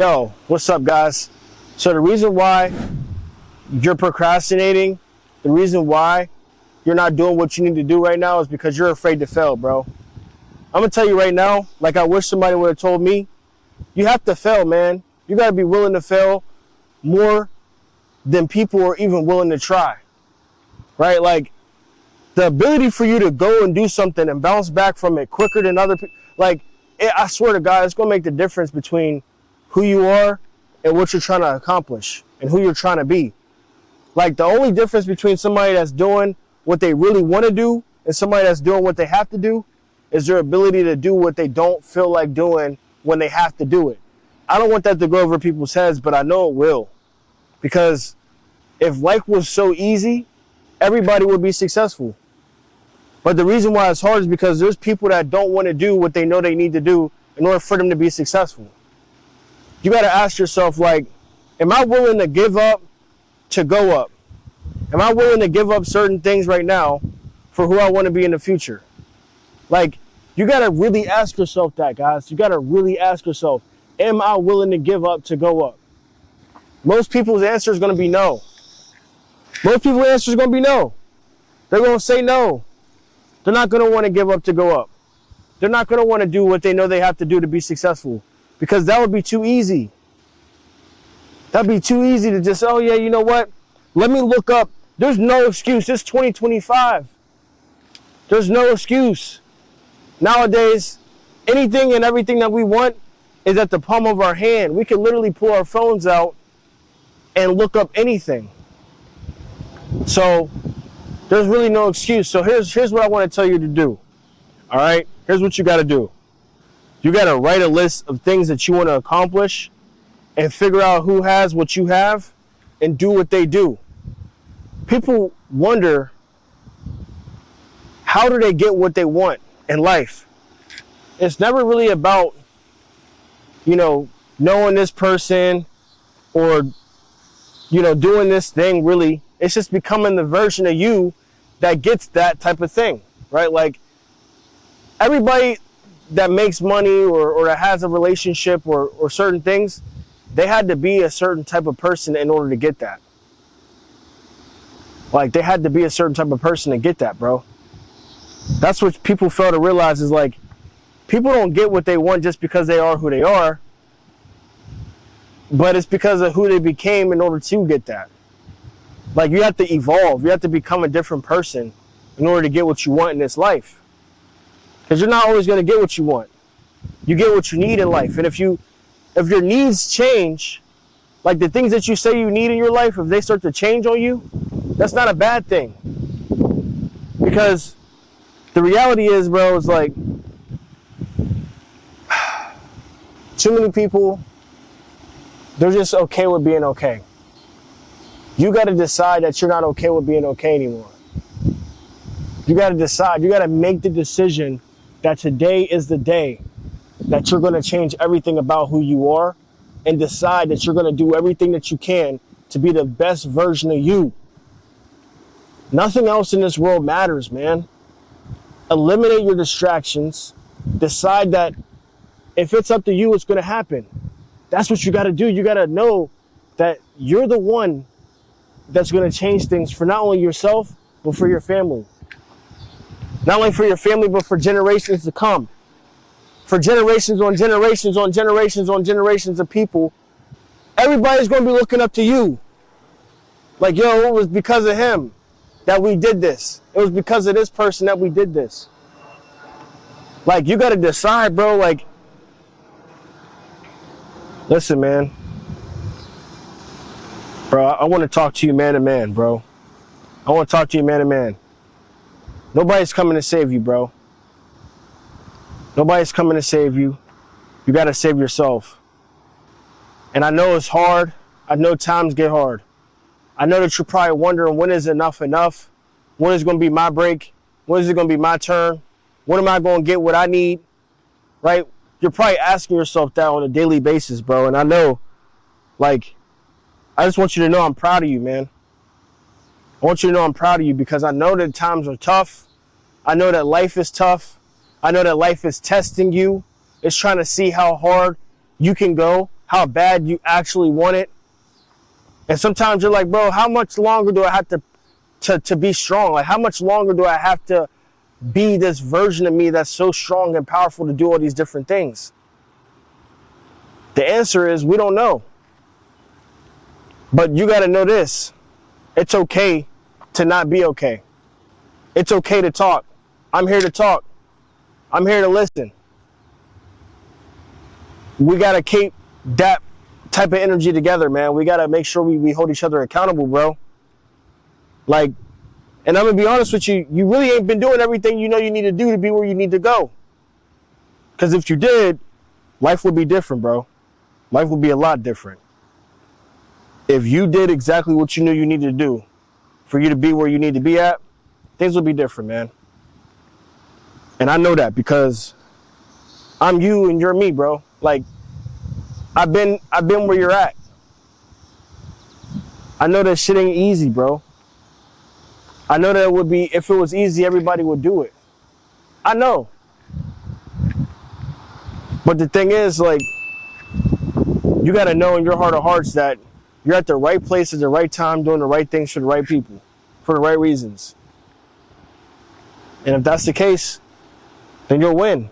Yo, what's up, guys? So the reason why you're procrastinating, the reason why you're not doing what you need to do right now is because you're afraid to fail, bro. I'm gonna tell you right now, like I wish somebody would have told me, you have to fail, man. You gotta be willing to fail more than people are even willing to try, right? Like the ability for you to go and do something and bounce back from it quicker than other people, I swear to God, it's gonna make the difference between who you are and what you're trying to accomplish and who you're trying to be. Like the only difference between somebody that's doing what they really want to do and somebody that's doing what they have to do is their ability to do what they don't feel like doing when they have to do it. I don't want that to go over people's heads, but I know it will. Because if life was so easy, everybody would be successful. But the reason why it's hard is because there's people that don't want to do what they know they need to do in order for them to be successful. You got to ask yourself, like, am I willing to give up to go up? Am I willing to give up certain things right now for who I want to be in the future? Like, you got to really ask yourself that, guys. You got to really ask yourself, am I willing to give up to go up? Most people's answer is going to be no. Most people's answer is going to be no. They're going to say no. They're not going to want to give up to go up. They're not going to want to do what they know they have to do to be successful. Because that would be too easy. That'd be too easy to just, oh yeah, you know what? Let me look up. There's no excuse. It's 2025. There's no excuse. Nowadays, anything and everything that we want is at the palm of our hand. We can literally pull our phones out and look up anything. So there's really no excuse. So here's what I want to tell you to do. All right? Here's what you got to do. You got to write a list of things that you want to accomplish and figure out who has what you have and do what they do. People wonder, how do they get what they want in life? It's never really about, knowing this person or, doing this thing really. It's just becoming the version of you that gets that type of thing, right? Like everybody that makes money or that has a relationship or certain things, they had to be a certain type of person in order to get that. Like they had to be a certain type of person to get that, bro. That's what people fail to realize is like, people don't get what they want just because they are who they are, but it's because of who they became in order to get that. Like you have to evolve. You have to become a different person in order to get what you want in this life. Because you're not always going to get what you want. You get what you need in life. And if your needs change, like the things that you say you need in your life, if they start to change on you, that's not a bad thing. Because the reality is, bro, it's like too many people, they're just okay with being okay. You got to decide that you're not okay with being okay anymore. You got to decide. You got to make the decision that today is the day that you're going to change everything about who you are and decide that you're going to do everything that you can to be the best version of you. Nothing else in this world matters, man. Eliminate your distractions. Decide that if it's up to you, it's going to happen. That's what you got to do. You got to know that you're the one that's going to change things for not only yourself, but for your family. Not only for your family, but for generations to come. For generations on generations on generations on generations of people, everybody's going to be looking up to you. Like, yo, it was because of him that we did this. It was because of this person that we did this. Like, you got to decide, bro. Like, listen, man. Bro, I want to talk to you man to man, bro. I want to talk to you man to man. Nobody's coming to save you, bro. Nobody's coming to save you. You got to save yourself. And I know it's hard. I know times get hard. I know that you're probably wondering, when is enough enough? When is it going to be my break? When is it going to be my turn? When am I going to get what I need? Right? You're probably asking yourself that on a daily basis, bro. And I know, like, I just want you to know I'm proud of you, man. I want you to know I'm proud of you because I know that times are tough. I know that life is tough. I know that life is testing you. It's trying to see how hard you can go, how bad you actually want it. And sometimes you're like, bro, how much longer do I have to be strong? Like, how much longer do I have to be this version of me that's so strong and powerful to do all these different things? The answer is we don't know. But you got to know this. It's okay to not be okay. It's okay to talk. I'm here to talk. I'm here to listen. We got to keep that type of energy together, man. We got to make sure we hold each other accountable, bro. Like, and I'm going to be honest with you, you really ain't been doing everything you know you need to do to be where you need to go. Because if you did, life would be different, bro. Life would be a lot different. If you did exactly what you knew you needed to do for you to be where you need to be at, things would be different, man. And I know that because I'm you and you're me, bro. Like, I've been where you're at. I know that shit ain't easy, bro. I know that it would be, if it was easy, everybody would do it. I know. But the thing is, like, you got to know in your heart of hearts that you're at the right place at the right time, doing the right things for the right people, for the right reasons. And if that's the case, then you'll win.